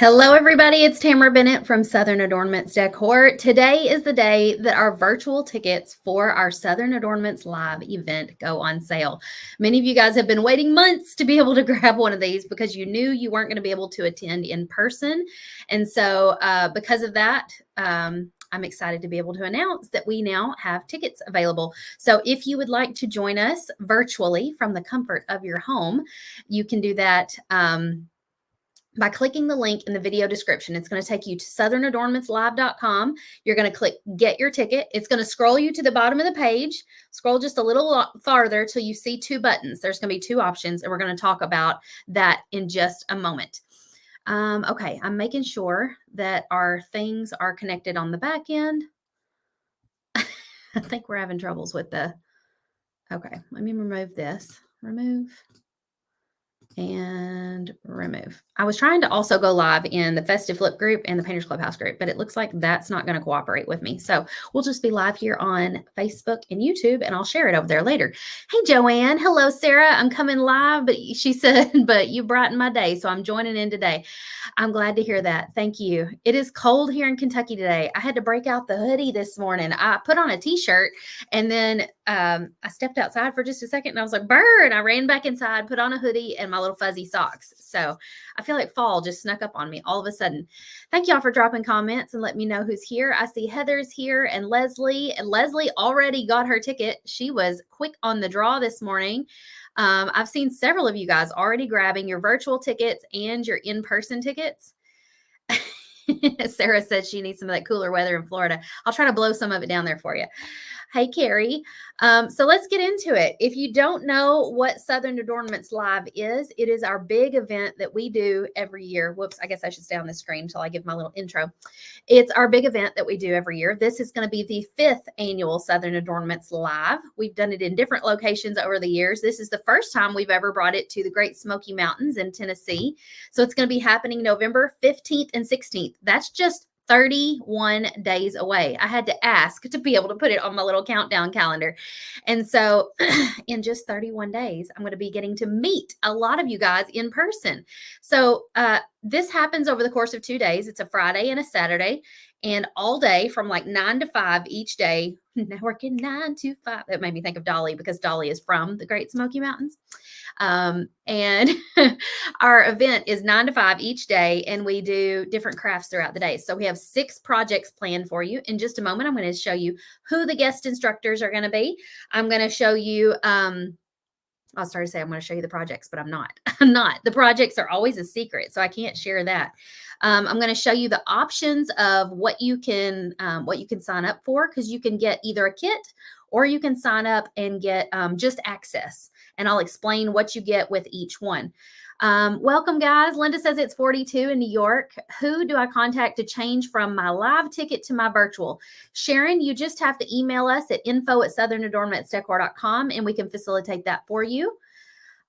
Hello, everybody. It's Tamara Bennett from Southern Adornments Decor. Today is the day that our virtual tickets for our Southern Adornments live event go on sale. Many of you guys have been waiting months to be able to grab one of these because you knew you weren't going to be able to attend in person. And so because of that, I'm excited to be able to announce that we now have tickets available. So if you would like to join us virtually from the comfort of your home, you can do that by clicking the link in the video description. It's going to take you to southernadornmentslive.com. You're going to click get your ticket. It's going to scroll you to the bottom of the page. Scroll just a little farther till you see two buttons. There's going to be two options, and we're going to talk about that in just a moment. Okay, I'm making sure that our things are connected on the back end. I think we're having troubles with the, okay, let me remove this. Remove and remove. I was trying to also go live in the Festive Flip group and the Painters Clubhouse group, but it looks like that's not going to cooperate with me. So we'll just be live here on Facebook and YouTube, and I'll share it over there later. Hey, Joanne. Hello, Sarah. I'm coming live, but she said, but you brighten my day, so I'm joining in today. I'm glad to hear that. Thank you. It is cold here in Kentucky today. I had to break out the hoodie this morning. I put on a t-shirt, and then I stepped outside for just a second, and I was like, burn. I ran back inside, put on a hoodie and my little fuzzy socks. So I feel like fall just snuck up on me all of a sudden. Thank y'all for dropping comments and let me know who's here. I see Heather's here and Leslie already got her ticket. She was quick on the draw this morning. I've seen several of you guys already grabbing your virtual tickets and your in-person tickets. Sarah said she needs some of that cooler weather in Florida. I'll try to blow some of it down there for you. Hey, Carrie. So let's get into it. If you don't know what Southern Adornments Live is, it is our big event that we do every year. Whoops, I guess I should stay on the screen until I give my little intro. It's our big event that we do every year. This is going to be the 5th annual Southern Adornments Live. We've done it in different locations over the years. This is the first time we've ever brought it to the Great Smoky Mountains in Tennessee. So it's going to be happening November 15th and 16th. That's just 31 days away. I had to ask to be able to put it on my little countdown calendar. And so in just 31 days, I'm going to be getting to meet a lot of you guys in person. So this happens over the course of 2 days. It's a Friday and a Saturday, and all day from like 9 to 5 each day. Now working 9 to 5. That made me think of Dolly because Dolly is from the Great Smoky Mountains. And our event is 9 to 5 each day, and we do different crafts throughout the day. So we have 6 projects planned for you. In just a moment, I'm going to show you who the guest instructors are going to be. I'm going to show you, I'll start to say I'm going to show you the projects, but I'm not. I'm not. The projects are always a secret, so I can't share that. I'm going to show you the options of what you can sign up for, because you can get either a kit or you can sign up and get just access. And I'll explain what you get with each one. Welcome, guys. Linda says it's 42 in New York. Who do I contact to change from my live ticket to my virtual? Sharon, you just have to email us at info@southernadornmentsdecor.com, and we can facilitate that for you.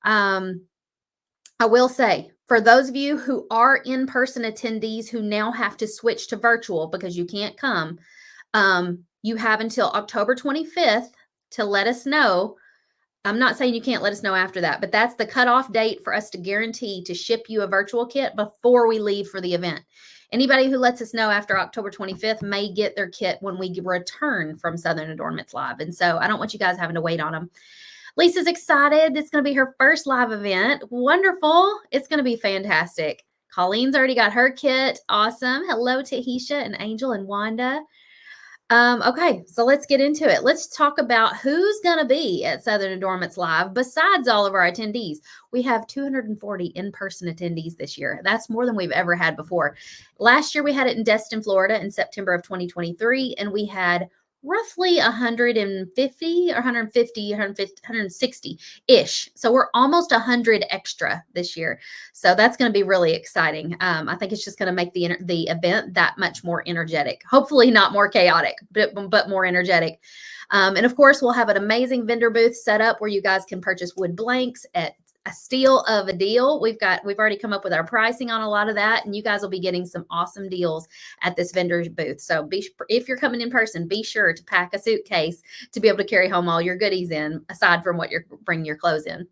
I will say, for those of you who are in-person attendees who now have to switch to virtual because you can't come, you have until October 25th to let us know. I'm not saying you can't let us know after that, but that's the cutoff date for us to guarantee to ship you a virtual kit before we leave for the event. Anybody who lets us know after October 25th may get their kit when we return from Southern Adornments Live. And so I don't want you guys having to wait on them. Lisa's excited. It's going to be her first live event. Wonderful. It's going to be fantastic. Colleen's already got her kit. Awesome. Hello, Tahisha and Angel and Wanda. Okay, so let's get into it. Let's talk about who's going to be at Southern Adornments Live besides all of our attendees. We have 240 in-person attendees this year. That's more than we've ever had before. Last year, we had it in Destin, Florida in September of 2023, and we had roughly 160-ish. So we're almost 100 extra this year. So that's going to be really exciting. I think it's just going to make the event that much more energetic. Hopefully not more chaotic, but more energetic. And of course, we'll have an amazing vendor booth set up where you guys can purchase wood blanks at a steal of a deal. We've already come up with our pricing on a lot of that, and you guys will be getting some awesome deals at this vendor's booth. So if you're coming in person, be sure to pack a suitcase to be able to carry home all your goodies in, aside from what you're bringing your clothes in.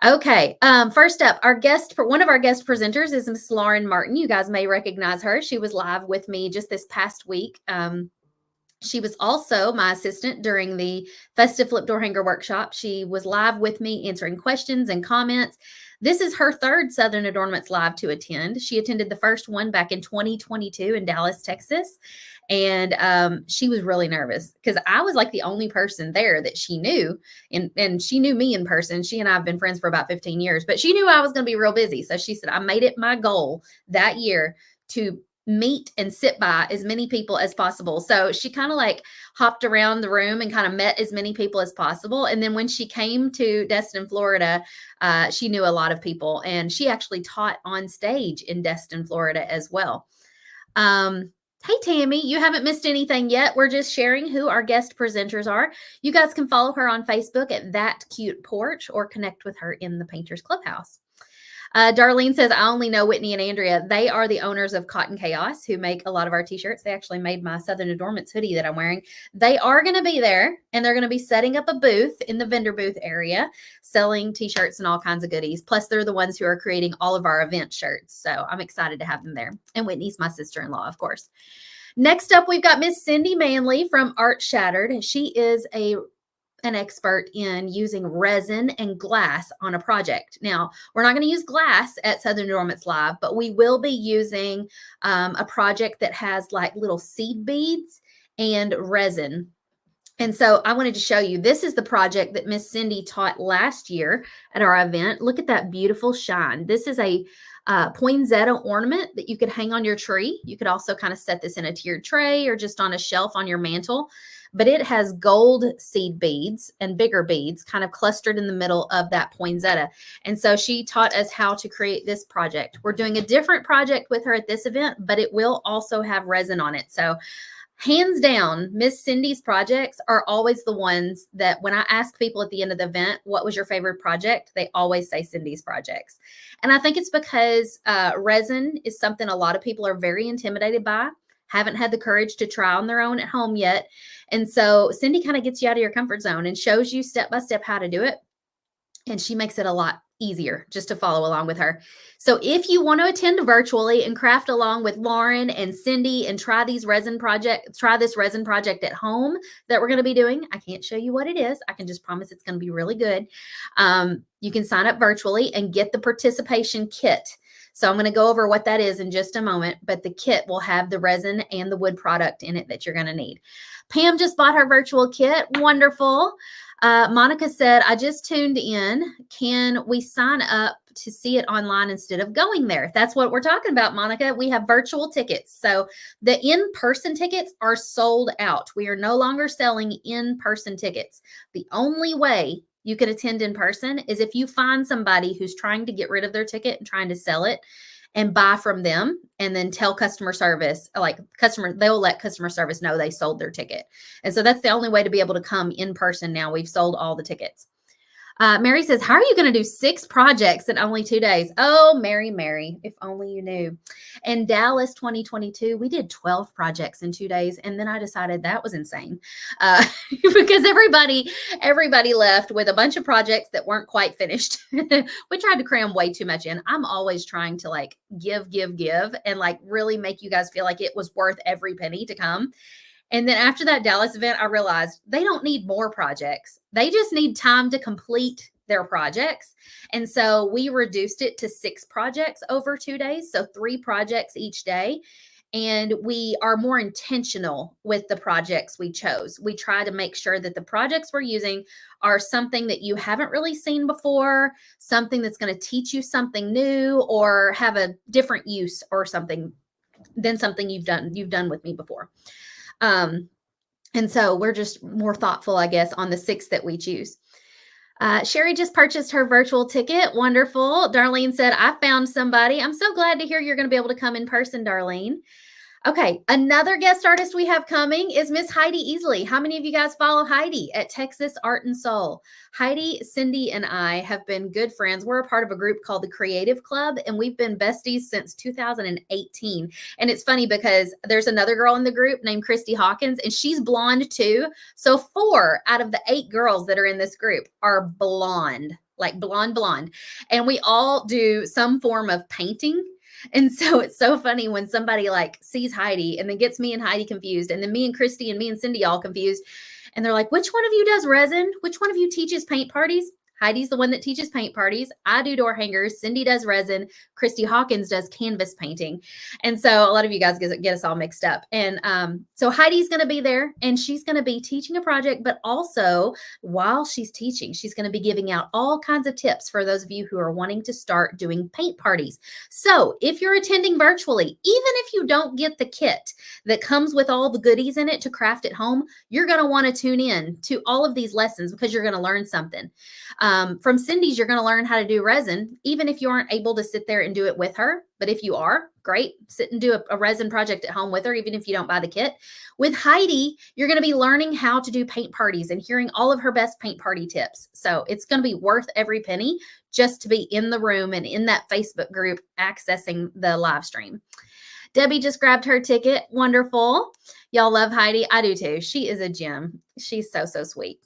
Okay. First up, one of our guest presenters is Miss Lauren Martin. You guys may recognize her. She was live with me just this past week. She was also my assistant during the Festive Flip Door Hanger Workshop. She was live with me answering questions and comments. This is her third Southern Adornments live to attend. She attended the first one back in 2022 in Dallas, Texas. And she was really nervous because I was like the only person there that she knew. And she knew me in person. She and I have been friends for about 15 years, but she knew I was going to be real busy. So she said, I made it my goal that year to meet and sit by as many people as possible. So she kind of like hopped around the room and kind of met as many people as possible. And then when she came to Destin, Florida, she knew a lot of people, and she actually taught on stage in Destin, Florida as well. Hey, Tammy, you haven't missed anything yet. We're just sharing who our guest presenters are. You guys can follow her on Facebook at That Cute Porch or connect with her in the Painters Clubhouse. Darlene says, I only know Whitney and Andrea. They are the owners of Cotton Chaos, who make a lot of our t-shirts. They actually made my Southern Adornments hoodie that I'm wearing. They are going to be there, and they're going to be setting up a booth in the vendor booth area, selling t-shirts and all kinds of goodies. Plus, they're the ones who are creating all of our event shirts. So I'm excited to have them there. And Whitney's my sister-in-law, of course. Next up, we've got Miss Cindy Manley from Artshattered. She is an expert in using resin and glass on a project. Now, we're not going to use glass at Southern Adornments Live, but we will be using a project that has like little seed beads and resin. And so I wanted to show you, this is the project that Miss Cindy taught last year at our event. Look at that beautiful shine. This is a poinsettia ornament that you could hang on your tree. You could also kind of set this in a tiered tray or just on a shelf on your mantle. But it has gold seed beads and bigger beads kind of clustered in the middle of that poinsettia. And so she taught us how to create this project. We're doing a different project with her at this event, but it will also have resin on it. So hands down, Miss Cindy's projects are always the ones that when I ask people at the end of the event, what was your favorite project? They always say Cindy's projects. And I think it's because resin is something a lot of people are very intimidated by, haven't had the courage to try on their own at home yet. And so Cindy kind of gets you out of your comfort zone and shows you step by step how to do it. And she makes it a lot easier just to follow along with her. So if you want to attend virtually and craft along with Lauren and Cindy and try this resin project at home that we're going to be doing, I can't show you what it is. I can just promise it's going to be really good. You can sign up virtually and get the participation kit. So I'm going to go over what that is in just a moment, but the kit will have the resin and the wood product in it that you're going to need. Pam just bought her virtual kit. Wonderful. Monica said, I just tuned in. Can we sign up to see it online instead of going there? That's what we're talking about, Monica. We have virtual tickets. So the in-person tickets are sold out. We are no longer selling in-person tickets. The only way you can attend in person is if you find somebody who's trying to get rid of their ticket and trying to sell it and buy from them and then tell customer service, they'll let customer service know they sold their ticket. And so that's the only way to be able to come in person now. We've sold all the tickets. Mary says, how are you going to do 6 projects in only 2 days? Oh, Mary, if only you knew. In Dallas 2022, we did 12 projects in 2 days. And then I decided that was insane because everybody left with a bunch of projects that weren't quite finished. We tried to cram way too much in. I'm always trying to like give and like really make you guys feel like it was worth every penny to come. And then after that Dallas event, I realized they don't need more projects. They just need time to complete their projects. And so we reduced it to 6 projects over 2 days. So 3 projects each day. And we are more intentional with the projects we chose. We try to make sure that the projects we're using are something that you haven't really seen before, something that's going to teach you something new or have a different use or something than something you've done with me before. And so we're just more thoughtful, I guess, on the 6 that we choose. Sherry just purchased her virtual ticket. Wonderful. Darlene said, I found somebody. I'm so glad to hear you're going to be able to come in person, Darlene. Okay, another guest artist we have coming is Miss Heidi Easley. How many of you guys follow Heidi at Texas Art and Soul? Heidi, Cindy, and I have been good friends. We're a part of a group called the Creative Club, and we've been besties since 2018. And it's funny because there's another girl in the group named Christy Hawkins, and she's blonde too. So 4 out of the 8 girls that are in this group are blonde. like blonde. And we all do some form of painting. And so it's so funny when somebody like sees Heidi and then gets me and Heidi confused, and then me and Christy and me and Cindy all confused. And they're like, which one of you does resin? Which one of you teaches paint parties? Heidi's the one that teaches paint parties. I do door hangers. Cindy does resin. Christy Hawkins does canvas painting. And so a lot of you guys get us all mixed up. And so Heidi's going to be there, and she's going to be teaching a project, but also while she's teaching, she's going to be giving out all kinds of tips for those of you who are wanting to start doing paint parties. So if you're attending virtually, even if you don't get the kit that comes with all the goodies in it to craft at home, you're going to want to tune in to all of these lessons because you're going to learn something. From Cindy's, you're going to learn how to do resin, even if you aren't able to sit there and do it with her. But if you are, great, sit and do a resin project at home with her, even if you don't buy the kit. With Heidi, you're going to be learning how to do paint parties and hearing all of her best paint party tips. So it's going to be worth every penny just to be in the room and in that Facebook group accessing the live stream. Debbie just grabbed her ticket. Wonderful. Y'all love Heidi. I do too. She is a gem. She's so, so sweet.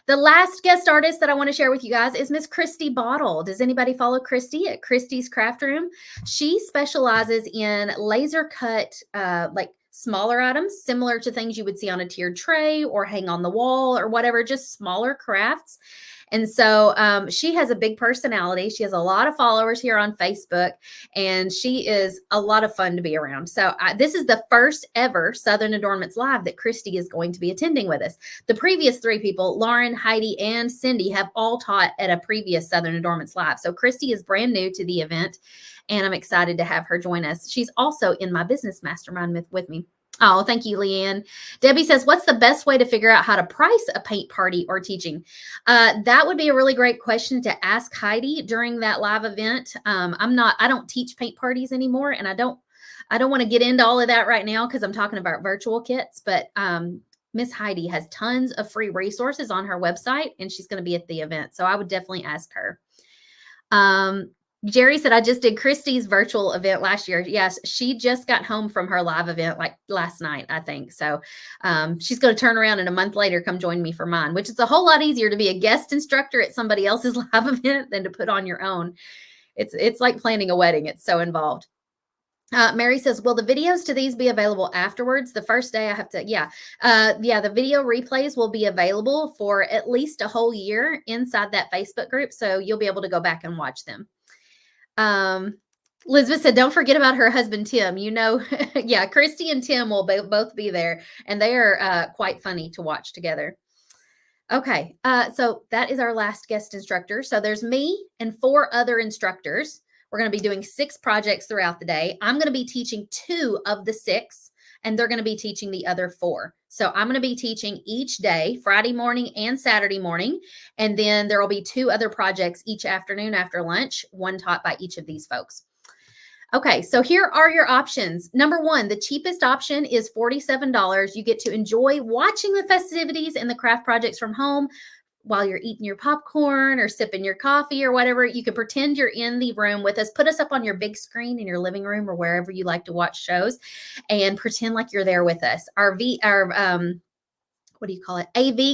The last guest artist that I want to share with you guys is Miss Christy Bottle. Does anybody follow Christy at Christy's Craft Room? She specializes in laser cut, like smaller items, similar to things you would see on a tiered tray or hang on the wall or whatever, just smaller crafts. And so she has a big personality. She has a lot of followers here on Facebook, and she is a lot of fun to be around. So this is the first ever Southern Adornments Live that Christy is going to be attending with us. The previous three people, Lauren, Heidi, and Cindy, have all taught at a previous Southern Adornments Live. So Christy is brand new to the event, and I'm excited to have her join us. She's also in my business mastermind with me. Oh, thank you, Leanne. Debbie says, what's the best way to figure out how to price a paint party or teaching? That would be a really great question to ask Heidi during that live event. I don't teach paint parties anymore, and I don't want to get into all of that right now because I'm talking about virtual kits, but Miss Heidi has tons of free resources on her website, and she's going to be at the event. So I would definitely ask her. Jerry said, I just did Christy's virtual event last year. Yes, she just got home from her live event like last night, I think. So she's going to turn around and a month later come join me for mine, which is a whole lot easier to be a guest instructor at somebody else's live event than to put on your own. It's like planning a wedding. It's so involved. Mary says, will the videos to these be available afterwards? The first day I have to, the video replays will be available for at least a whole year inside that Facebook group. So you'll be able to go back and watch them. Elizabeth said, don't forget about her husband, Tim. Yeah, Christy and Tim will both be there, and they are quite funny to watch together. Okay, so that is our last guest instructor. So there's me and 4 other instructors. We're going to be doing 6 projects throughout the day. I'm going to be teaching 2 of the 6, and they're going to be teaching the other 4. So I'm going to be teaching each day, Friday morning and Saturday morning. And then there will be 2 other projects each afternoon after lunch, one taught by each of these folks. Okay, so here are your options. Number 1, the cheapest option is $47. You get to enjoy watching the festivities and the craft projects from home while you're eating your popcorn or sipping your coffee or whatever. You can pretend you're in the room with us. Put us up on your big screen in your living room or wherever you like to watch shows, and pretend like you're there with us. Our AV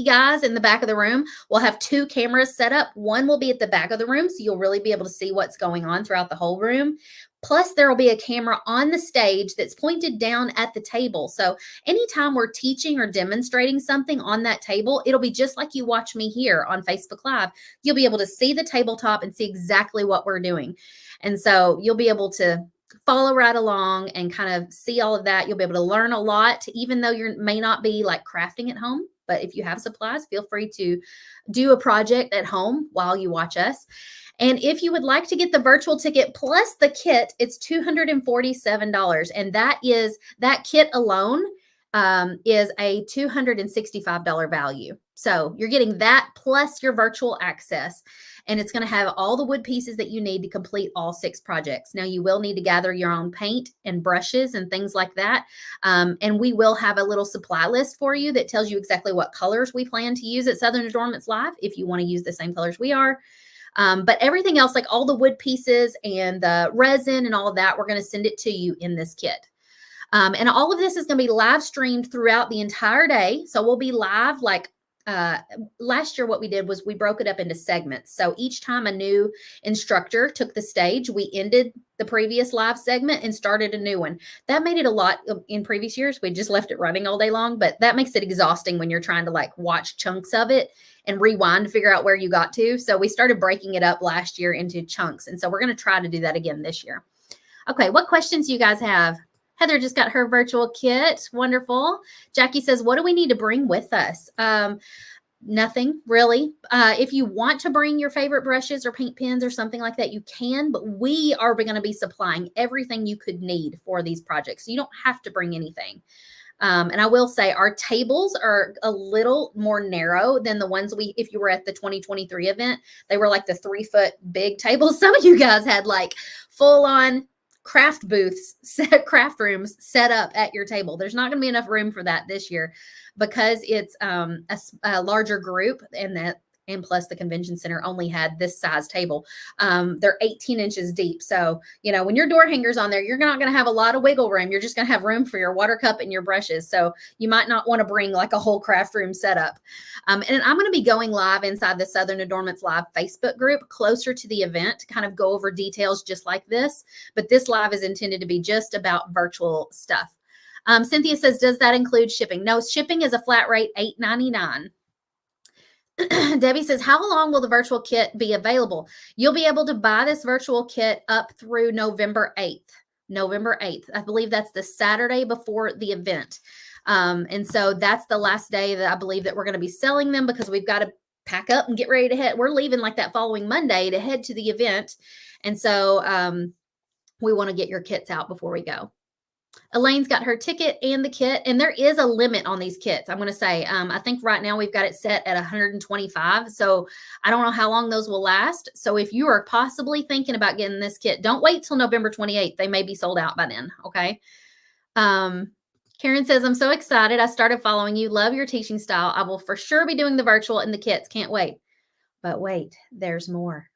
guys in the back of the room will have 2 cameras set up. One will be at the back of the room, so you'll really be able to see what's going on throughout the whole room. Plus, there will be a camera on the stage that's pointed down at the table. So anytime we're teaching or demonstrating something on that table, it'll be just like you watch me here on Facebook Live. You'll be able to see the tabletop and see exactly what we're doing. And so you'll be able to follow right along and kind of see all of that. You'll be able to learn a lot, even though you may not be like crafting at home. But if you have supplies, feel free to do a project at home while you watch us. And if you would like to get the virtual ticket plus the kit, it's $247. And that kit alone is a $265 value. So you're getting that plus your virtual access. And it's going to have all the wood pieces that you need to complete all 6 projects. Now, you will need to gather your own paint and brushes and things like that. And we will have a little supply list for you that tells you exactly what colors we plan to use at Southern Adornments Live if you want to use the same colors we are. But everything else, like all the wood pieces and the resin and all of that, we're going to send it to you in this kit. And all of this is going to be live streamed throughout the entire day. So we'll be live like last year what we did was we broke it up into segments. So each time a new instructor took the stage, we ended the previous live segment and started a new one. That made it a lot. In previous years, we just left it running all day long, but that makes it exhausting when you're trying to like watch chunks of it and rewind to figure out where you got to. So we started breaking it up last year into chunks. And so we're going to try to do that again this year. Okay, what questions do you guys have? Heather just got her virtual kit. Wonderful. Jackie says, what do we need to bring with us? Nothing really. If you want to bring your favorite brushes or paint pens or something like that, you can, but we are going to be supplying everything you could need for these projects. So you don't have to bring anything. And I will say our tables are a little more narrow than the ones if you were at the 2023 event, they were like the 3-foot big tables. Some of you guys had like full on craft booths, craft rooms set up at your table. There's not going to be enough room for that this year because it's a larger group, and plus the convention center only had this size table. They're 18 inches deep. So, when your door hanger's on there, you're not going to have a lot of wiggle room. You're just going to have room for your water cup and your brushes. So you might not want to bring like a whole craft room setup. And I'm going to be going live inside the Southern Adornments Live Facebook group closer to the event to kind of go over details just like this. But this live is intended to be just about virtual stuff. Cynthia says, does that include shipping? No, shipping is a flat rate, $8.99. Debbie says, how long will the virtual kit be available? You'll be able to buy this virtual kit up through November 8th. November 8th. I believe that's the Saturday before the event. And so that's the last day that I believe that we're going to be selling them because we've got to pack up and get ready to head. We're leaving like that following Monday to head to the event. And so we want to get your kits out before we go. Elaine's got her ticket and the kit, and there is a limit on these kits. I'm going to say, I think right now we've got it set at 125. So I don't know how long those will last. So if you are possibly thinking about getting this kit, don't wait till November 28th. They may be sold out by then. Okay. Karen says, I'm so excited. I started following you. Love your teaching style. I will for sure be doing the virtual and the kits. Can't wait. But wait, there's more.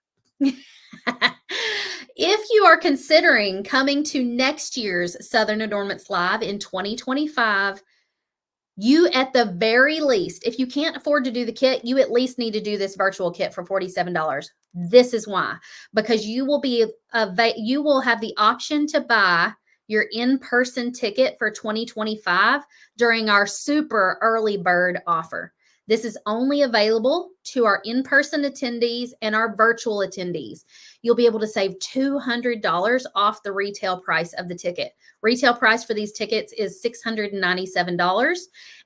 If you are considering coming to next year's Southern Adornments Live in 2025, you at the very least, if you can't afford to do the kit, you at least need to do this virtual kit for $47. This is why, because you will have the option to buy your in-person ticket for 2025 during our super early bird offer. This is only available to our in-person attendees and our virtual attendees. You'll be able to save $200 off the retail price of the ticket. Retail price for these tickets is $697,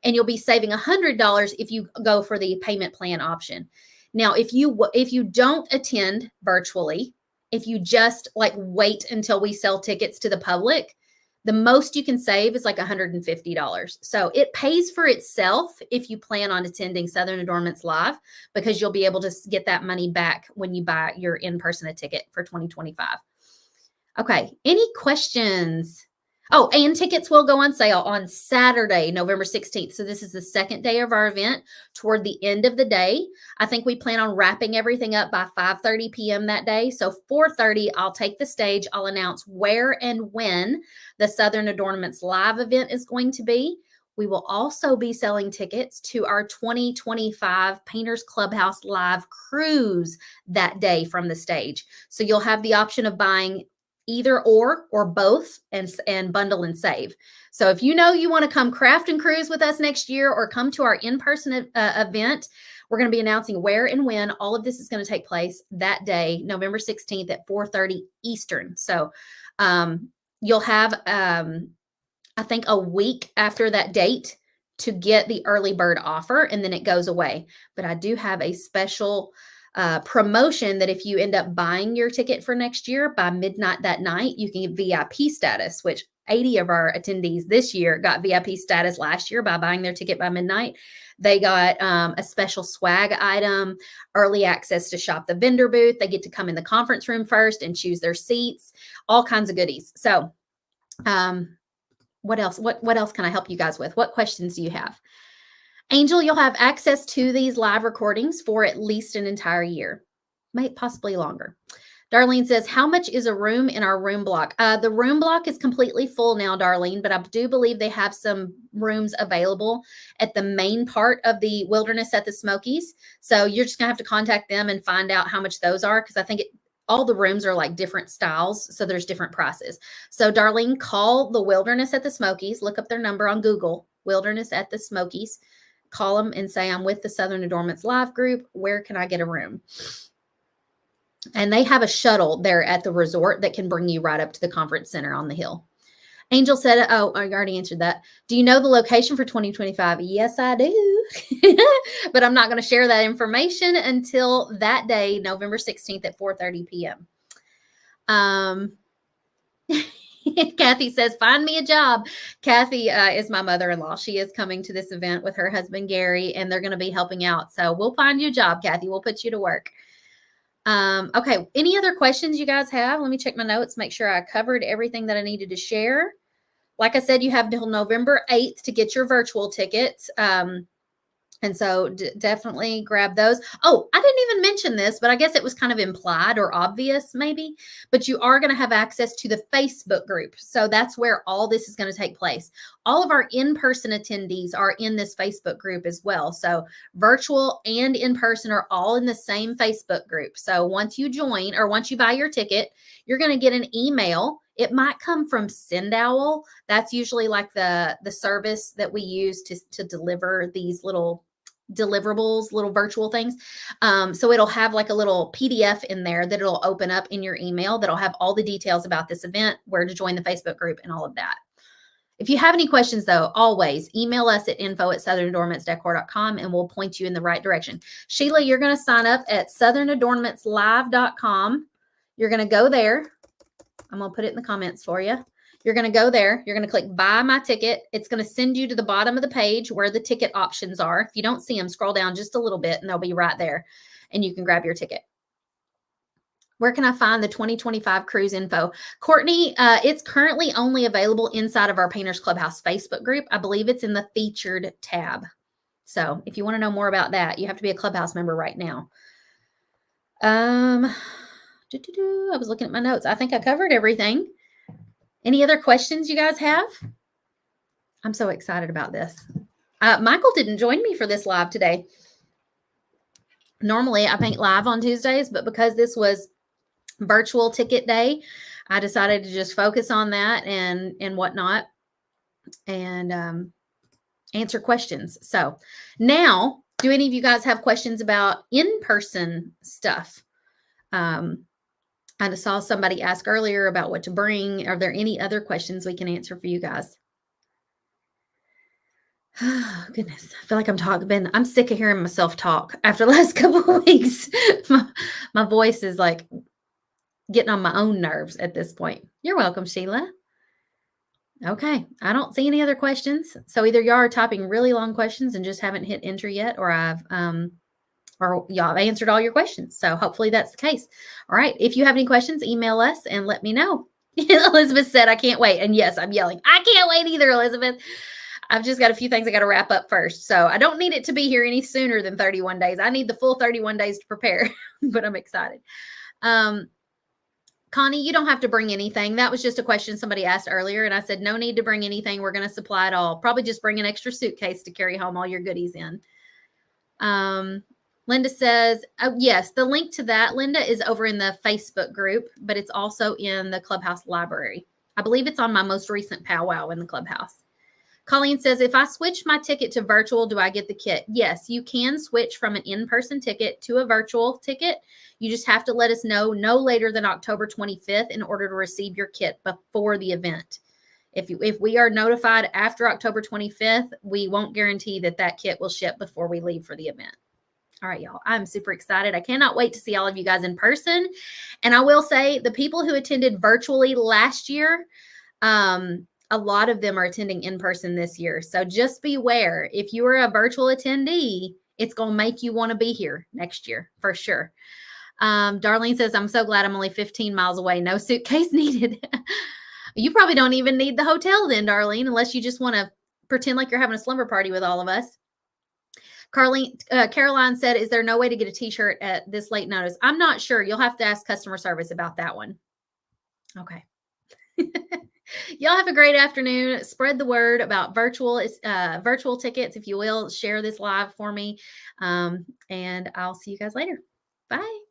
and you'll be saving $100 if you go for the payment plan option. Now, if you don't attend virtually, if you just like wait until we sell tickets to the public, the most you can save is like $150. So it pays for itself if you plan on attending Southern Adornments Live, because you'll be able to get that money back when you buy your in-person ticket for 2025. Okay, any questions? Oh, and tickets will go on sale on Saturday, November 16th. So this is the second day of our event. Toward the end of the day, I think we plan on wrapping everything up by 5:30 p.m. that day. So 4:30, I'll take the stage. I'll announce where and when the Southern Adornments Live event is going to be. We will also be selling tickets to our 2025 Painters Clubhouse Live Cruise that day from the stage. So you'll have the option of buying either or both and bundle and save. So if you want to come craft and cruise with us next year or come to our in-person event, we're going to be announcing where and when all of this is going to take place that day, November 16th at 4:30 Eastern. So you'll have, I think, a week after that date to get the early bird offer, and then it goes away. But I do have a special promotion that if you end up buying your ticket for next year by midnight that night, you can get VIP status, which 80 of our attendees this year got VIP status last year by buying their ticket by midnight. They got a special swag item, early access to shop the vendor booth. They get to come in the conference room first and choose their seats, all kinds of goodies. So what else? What else can I help you guys with? What questions do you have? Angel, you'll have access to these live recordings for at least an entire year, possibly longer. Darlene says, how much is a room in our room block? The room block is completely full now, Darlene, but I do believe they have some rooms available at the main part of the Wilderness at the Smokies. So you're just going to have to contact them and find out how much those are, because I think all the rooms are like different styles, so there's different prices. So Darlene, call the Wilderness at the Smokies, look up their number on Google, Wilderness at the Smokies, call them and say, I'm with the Southern Adornments live group. Where can I get a room? And they have a shuttle there at the resort that can bring you right up to the conference center on the hill. Angel said, oh, I already answered that. Do you know the location for 2025? Yes, I do. But I'm not going to share that information until that day, November 16th at 4:30 p.m. Kathy says, find me a job. Kathy is my mother-in-law. She is coming to this event with her husband, Gary, and they're going to be helping out. So we'll find you a job, Kathy. We'll put you to work. Okay. Any other questions you guys have? Let me check my notes, make sure I covered everything that I needed to share. Like I said, you have until November 8th to get your virtual tickets. And so definitely grab those. Oh, I didn't even mention this, but I guess it was kind of implied or obvious maybe, but you are going to have access to the Facebook group. So that's where all this is going to take place. All of our in-person attendees are in this Facebook group as well. So virtual and in-person are all in the same Facebook group. So once you join, or once you buy your ticket, you're going to get an email. It might come from SendOwl. That's usually like the service that we use to deliver these little deliverables, little virtual things. So it'll have like a little PDF in there that it'll open up in your email that'll have all the details about this event, where to join the Facebook group, and all of that. If you have any questions, though, always email us at info@southernadornmentsdecor.com and we'll point you in the right direction. Sheila, you're going to sign up at southernadornmentslive.com. You're going to go there. I'm going to put it in the comments for you. You're going to go there. You're going to click buy my ticket. It's going to send you to the bottom of the page where the ticket options are. If you don't see them, scroll down just a little bit and they'll be right there and you can grab your ticket. Where can I find the 2025 cruise info? Courtney, it's currently only available inside of our Painters Clubhouse Facebook group. I believe it's in the featured tab. So if you want to know more about that, you have to be a Clubhouse member right now. I was looking at my notes. I think I covered everything. Any other questions you guys have? I'm so excited about this. Michael didn't join me for this live today. Normally I paint live on Tuesdays, but because this was virtual ticket day, I decided to just focus on that and whatnot, and answer questions. So now, do any of you guys have questions about in-person stuff? I saw somebody ask earlier about what to bring. Are there any other questions we can answer for you guys? Oh, goodness. I feel like I'm sick of hearing myself talk after the last couple of weeks. My voice is like getting on my own nerves at this point. You're welcome, Sheila. Okay. I don't see any other questions. So either y'all are typing really long questions and just haven't hit enter yet, or y'all have answered all your questions. So hopefully that's the case. All right. If you have any questions, email us and let me know. Elizabeth said, I can't wait. And yes, I'm yelling. I can't wait either, Elizabeth. I've just got a few things I got to wrap up first. So I don't need it to be here any sooner than 31 days. I need the full 31 days to prepare, but I'm excited. Connie, you don't have to bring anything. That was just a question somebody asked earlier. And I said, no need to bring anything. We're going to supply it all. Probably just bring an extra suitcase to carry home all your goodies in. Linda says, oh, yes, the link to that, Linda, is over in the Facebook group, but it's also in the Clubhouse library. I believe it's on my most recent powwow in the Clubhouse. Colleen says, if I switch my ticket to virtual, do I get the kit? Yes, you can switch from an in-person ticket to a virtual ticket. You just have to let us know no later than October 25th in order to receive your kit before the event. If we are notified after October 25th, we won't guarantee that kit will ship before we leave for the event. All right, y'all, I'm super excited. I cannot wait to see all of you guys in person. And I will say the people who attended virtually last year, a lot of them are attending in person this year. So just beware. If you are a virtual attendee, it's going to make you want to be here next year for sure. Darlene says, I'm so glad I'm only 15 miles away. No suitcase needed. You probably don't even need the hotel then, Darlene, unless you just want to pretend like you're having a slumber party with all of us. Caroline said, is there no way to get a t-shirt at this late notice? I'm not sure. You'll have to ask customer service about that one. Okay. Y'all have a great afternoon. Spread the word about virtual tickets, if you will. Share this live for me. And I'll see you guys later. Bye.